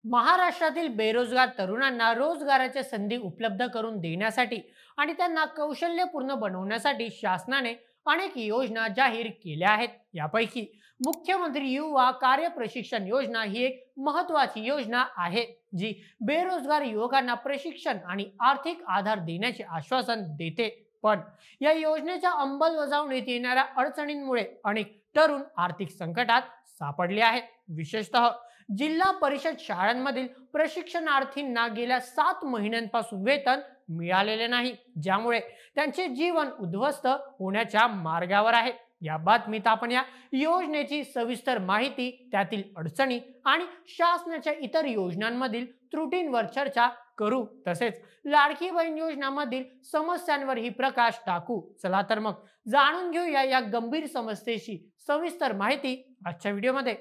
महाराष्ट्रातील बेरोजगार तरुणांना रोजगाराच्या संधी उपलब्ध करून देण्यासाठी आणि त्यांना कौशल्यपूर्ण बनवण्यासाठी शासनाने अनेक योजना जाहीर केल्या आहेत। यापैकी मुख्यमंत्री युवा कार्य प्रशिक्षण योजना ही एक महत्त्वाची योजना आहे, जी बेरोजगार युवकांना प्रशिक्षण आणि आर्थिक आधार देण्याचे आश्वासन देते। पण या योजनेच्या अंमलबजावणीत येणाऱ्या अडचणींमुळे अनेक तरुण आर्थिक संकटात सापडले आहेत। विशेषतः जिल्हा परिषद शाळांमधील प्रशिक्षणार्थींना गेल्या 7 महिन्यांपासून वेतन मिळालेले नाही, ज्यामुळे त्यांचे जीवन उद्ध्वस्त होण्याच्या मार्गावर आहे। या बातमीत आपण या योजनेची सविस्तर माहिती, त्यातील अडचणी आणि शासनाच्या इतर योजनांमधील त्रुटींवर चर्चा करू। तसेच लाडकी बहीण योजनांमधील समस्यांवरही प्रकाश टाकू। चला तर मग जाणून घेऊया या गंभीर समस्येची सविस्तर माहिती आजच्या व्हिडिओमध्ये।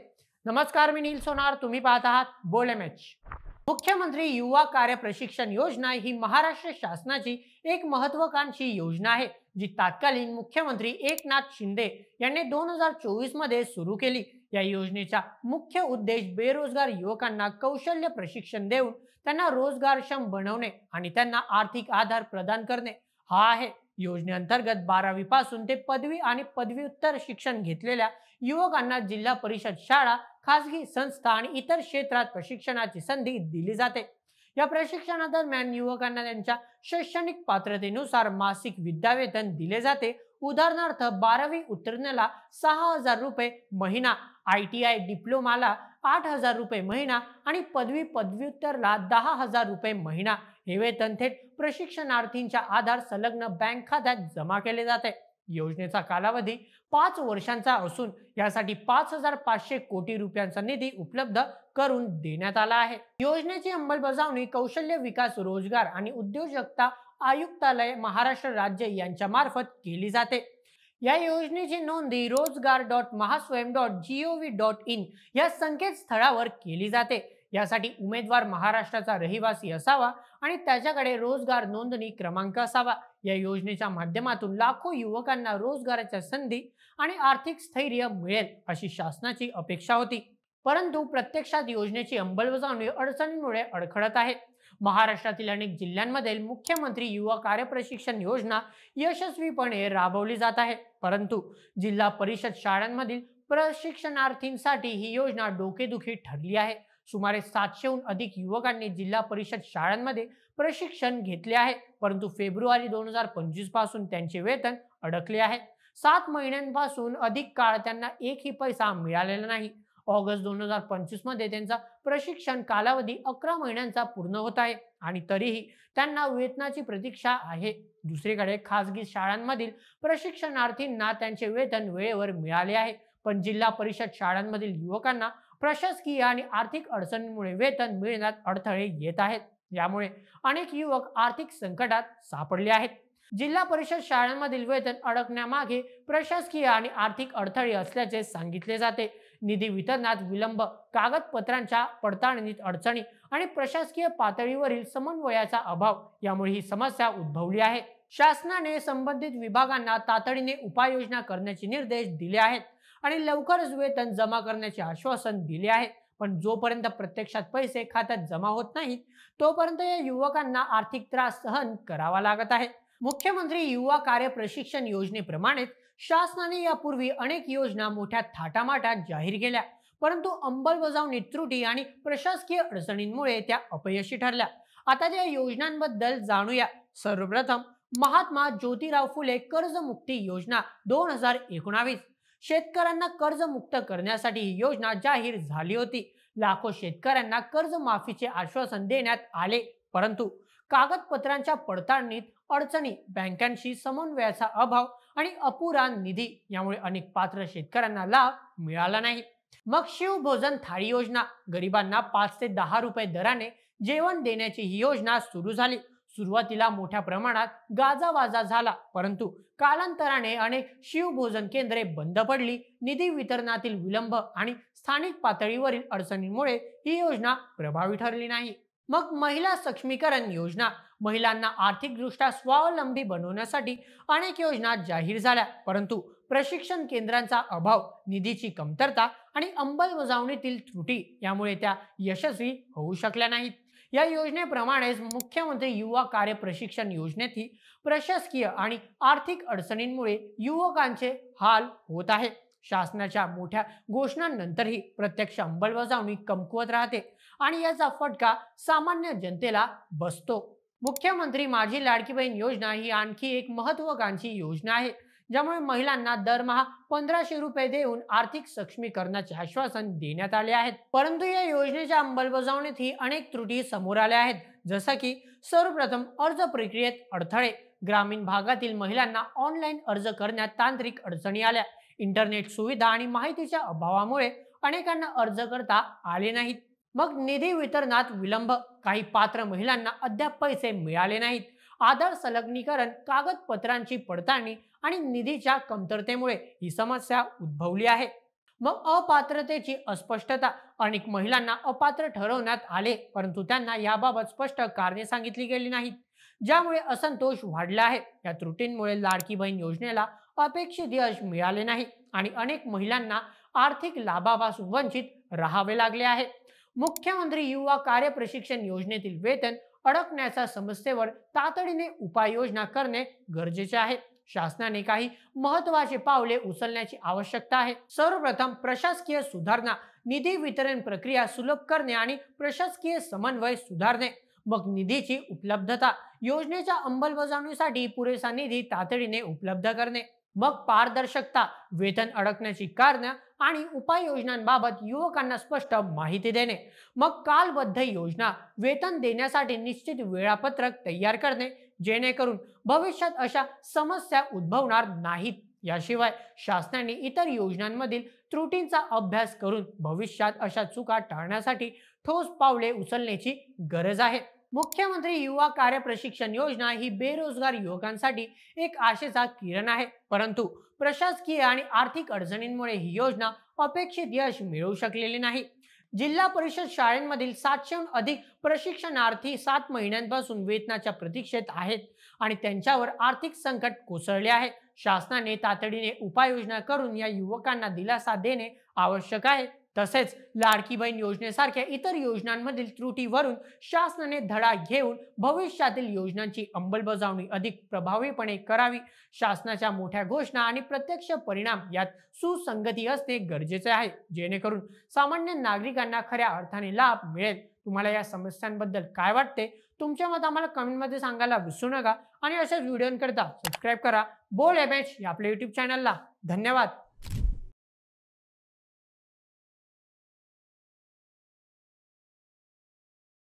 नमस्कार, मी नील सोनार, तुम्ही पाहत आहात बोल एमएच। मुख्यमंत्री युवा कार्य प्रशिक्षण योजना ही महाराष्ट्र शासनाची एक महत्त्वाकांक्षी योजना आहे, जी तत्कालीन मुख्यमंत्री एकनाथ शिंदे यांनी 2024 मध्ये सुरू केली। या योजनेचा मुख्य उद्देश बेरोजगार युवकांना कौशल्य प्रशिक्षण देऊन त्यांना रोजगारक्षम बनवणे आणि त्यांना आर्थिक आधार प्रदान करणे हा आहे। योजनेअंतर्गत 12वी पासून ते पदवी आणि पदव्युत्तर शिक्षण घेतलेल्या युवकांना जिल्हा परिषद शाळा, खासगी संस्था आणि इतर क्षेत्रात प्रशिक्षणाची संधी दिली जाते। या प्रशिक्षणादरम्यान युवकांना त्यांच्या शैक्षणिक पात्रतेनुसार मासिक विद्यावेतन दिले जाते। उदाहरणार्थ 12वी उत्तीर्णाला 6,000 रुपये महिना, ITI डिप्लोमाला 8,000 रुपये महिना आणि पदवी पदव्युत्तरला 10,000 रुपये महिना हे वेतन थेट प्रशिक्षणार्थींच्या आधार संलग्न बँक खात्यात जमा केले जाते। योजनेचा कालावधी 5 वर्षांचा असून यासाठी 5,500 कोटी रुपयांचा निधी उपलब्ध करून देण्यात आला आहे। योजनेची अंमलबजावणी कौशल्य विकास, रोजगार आणि उद्योजकता आयुक्तालय महाराष्ट्र राज्य यांच्या मार्फत केली जाते। या योजनेची नोंदणी rozgar.mahaswayam.gov.in या संकेतस्थळावर केली जाते। यासाठी उमेदवार महाराष्ट्राचा रहिवासी असावा आणि त्याच्याकडे रोजगार नोंदणी क्रमांक असावा। या योजनेच्या माध्यमातून लाखो युवकांना रोजगाराच्या संधी आणि आर्थिक स्थैर्य मिळेल अशी शासनाची अपेक्षा होती, परंतु प्रत्यक्षात योजनेची अंमलबजावणी अडचणींमुळे अडखळत आहे। महाराष्ट्रातील अनेक जिल्ह्यांमध्ये मुख्यमंत्री युवा कार्य प्रशिक्षण योजना यशस्वीपणे राबवली जात आहे, परंतु जिल्हा परिषद शाळांमधील प्रशिक्षणार्थींसाठी ही योजना डोकेदुखी ठरली आहे। सुमारे 700हून अधिक युवकांनी जिल्हा परिषद शाळांमध्ये प्रशिक्षण घेतले आहे, परंतु फेब्रुवारी 2025 पासून त्यांचे वेतन अडकले आहे। 7 महिन्यांपासून अधिक काळ त्यांना एकही पैसा मिळालेला नाही। ऑगस्ट 2025 मध्ये त्यांचा प्रशिक्षण कालावधी 11 महिन्यांचा पूर्ण होत आहे आणि तरीही त्यांना वेतनाची प्रतीक्षा आहे। दुसरीकडे खासगी शाळांमधील प्रशिक्षणार्थींना त्यांचे वेतन वेळेवर मिळाले आहे, पण जिल्हा परिषद शाळांमधील युवकांना प्रशासकीय आणि आर्थिक अडचणींमुळे वेतन मिळण्यात अडथळे येत आहेत। यामुळे अनेक युवक आर्थिक संकटात सापडले आहेत। जिल्हा परिषद शाळांमधील वेतन अडकण्यामागे प्रशासकीय आणि आर्थिक अडथळे असल्याचे सांगितले जाते। निधी वितरणात विलंब, कागदपत्रांच्या पडताळणीत अडचणी आणि प्रशासकीय पातळीवरील समन्वयाचा अभाव यामुळे ही समस्या उद्भवली आहे। शासनाने संबंधित विभागांना तातडीने उपाययोजना करण्याचे निर्देश दिले आहेत आणि लवकरच वेतन जमा करण्याचे आश्वासन दिले आहे, पण जोपर्यंत प्रत्यक्षात पैसे खात्यात जमा होत नाहीत तोपर्यंत या युवकांना आर्थिक त्रास सहन करावा लागत आहे। मुख्यमंत्री युवा कार्य प्रशिक्षण योजनेप्रमाणे शासनाने यापूर्वी अनेक योजना मोठ्या थाटामाटात जाहीर केल्या, परंतु अंमलबजावणीत त्रुटी आणि प्रशासकीय अडचणींमुळे त्या अपयशी ठरल्या। आता त्या योजनांबद्दल जाणूया। सर्वप्रथम महात्मा ज्योतिराव फुले कर्जमुक्ती योजना 2019। शेतकऱ्यांना कर्जमुक्त करण्यासाठी ही योजना जाहीर झाली होती। लाखो शेतकऱ्यांना कर्जमाफीचे आश्वासन देण्यात आले, परंतु कागदपत्रांच्या पडताळणीत अडचणी, बँकांशी समन्वयाचा अभाव आणि अपुरा निधी यामुळे अनेक पात्र शेतकऱ्यांना लाभ मिळाला नाही। मग शिवभोजन थाळी योजना, गरिबांना 5 ते 10 रुपये दराने जेवण देण्याची ही योजना सुरू झाली। सुरुवातीला मोठ्या प्रमाणात गाजावाजा झाला, परंतु कालांतराने अनेक शिवभोजन केंद्रे बंद पडली। निधी वितरणातील विलंब आणि स्थानिक पातळीवरील अडचणींमुळे ही योजना प्रभावी ठरली नाही। मग महिला सक्षमीकरण योजना, महिलांना आर्थिकदृष्ट्या स्वावलंबी बनवण्यासाठी अनेक योजना जाहीर झाल्या, परंतु प्रशिक्षण केंद्रांचा अभाव, निधीची कमतरता आणि अंमलबजावणीतील त्रुटी यामुळे त्या यशस्वी होऊ शकल्या नाहीत. या योजनेप्रमाणेच मुख्यमंत्री युवा कार्य प्रशिक्षण योजनेतही प्रशासकीय आणि आर्थिक अडचणींमुळे युवकांचे हाल होत आहेत. शासनाच्या मोठ्या घोषणांनंतरही प्रत्यक्ष अंमलबजावणी कमकुवत राहते आणि याचा फटका सामान्य जनतेला बसतो. मुख्यमंत्री माझी लाडकी बहीण योजना ही आणखी एक महत्त्वाकांक्षी योजना आहे, ज्यामुळे महिलांना दरमहा 1500 रुपये देऊन आर्थिक सक्षमीकरणाचे आश्वासन देण्यात आले आहेत. परंतु या योजनेच्या अंमलबजावणीतही अनेक त्रुटी समोर आल्या आहेत. जसं की सर्वप्रथम अर्ज प्रक्रियेत अडथळे. ग्रामीण भागातील महिलांना ऑनलाईन अर्ज करण्यात तांत्रिक अडचणी आल्या. इंटरनेट सुविधा आणि माहितीच्या अभावामुळे अनेकांना अर्ज करता आले नाहीत. मग निधी वितरणात विलंब. काही पात्र महिलांना अद्याप पैसे मिळाले नाहीत. आधार संलग्नीकरण, कागदपत्रांची पडताळणी आणि निधीच्या कमतरतेमुळे ही समस्या उद्भवली आहे. मग अपात्रतेची अस्पष्टता. अनेक महिलांना अपात्र ठरवण्यात आले, परंतु त्यांना याबाबत स्पष्ट कारणे सांगितली गेली नाहीत, ज्यामुळे असंतोष वाढला आहे. या त्रुटींमुळे लाडकी बहीण योजनेला अपेक्षित यश मिळाले नाही आणि अनेक महिलांना आर्थिक लाभापासून वंचित राहावे लागले आहे. मुख्यमंत्री युवा कार्य प्रशिक्षण योजनेतील वेतन अडकण्याच्या समस्येवर तातडीने उपाययोजना करणे गरजेचे आहे. शासनाने काही महत्त्वाचे पावले उचलण्याची आवश्यकता आहे. सर्वप्रथम प्रशासकीय सुधारणा, निधी वितरण प्रक्रिया सुलभ करणे आणि प्रशासकीय समन्वय सुधारणे. मग निधीची उपलब्धता. योजनेच्या अंमलबजावणीसाठी पुरेसा निधी तातडीने उपलब्ध करणे. मग पारदर्शकता. वेतन अडकण्याची कारणं आणि उपाययोजनांबाबत युवकांना स्पष्ट माहिती देणे. मग कालबद्ध योजना. वेतन देण्यासाठी निश्चित वेळापत्रक तयार करणे, जेणेकरून भविष्यात अशा समस्या उद्भवणार नाहीत. याशिवाय शासनाने इतर योजनांमधील त्रुटींचा अभ्यास करून भविष्यात अशा चुका टाळण्यासाठी ठोस पावले उचलण्याची गरज आहे. मुख्यमंत्री युवा कार्य प्रशिक्षण योजना ही बेरोजगार युवकांसाठी एक आशेचा किरण आहे, परंतु प्रशासकीय आणि आर्थिक अडचणींमुळे ही योजना अपेक्षित यश मिळवू शकलेली नाही. जिल्हा परिषद शाळांमधील 700हून अधिक प्रशिक्षणार्थी 7 महिन्यांपासून वेतनाच्या प्रतीक्षेत आहेत आणि त्यांच्यावर आर्थिक संकट कोसळले आहे. शासनाने तातडीने उपाययोजना करून या युवकांना दिलासा देणे आवश्यक आहे. तसेच लाडकी बहीण योजनेसारख्या इतर योजनांमधील त्रुटीवरून शासनाने धडा घेऊन भविष्यातील योजनांची अंमलबजावणी अधिक प्रभावीपणे करावी. शासनाच्या मोठ्या घोषणा आणि प्रत्यक्ष परिणाम यात सुसंगती असणे गरजेचे आहे, जेणेकरून सामान्य नागरिकांना खऱ्या अर्थाने लाभ मिळेल. तुम्हाला या समस्यांबद्दल काय वाटते? तुमचे मत आम्हाला कमेंटमध्ये सांगायला विसरू नका आणि अशाच व्हिडिओंकरता सबस्क्राईब करा बोल एमएच या आपल्या YouTube चॅनलला. धन्यवाद.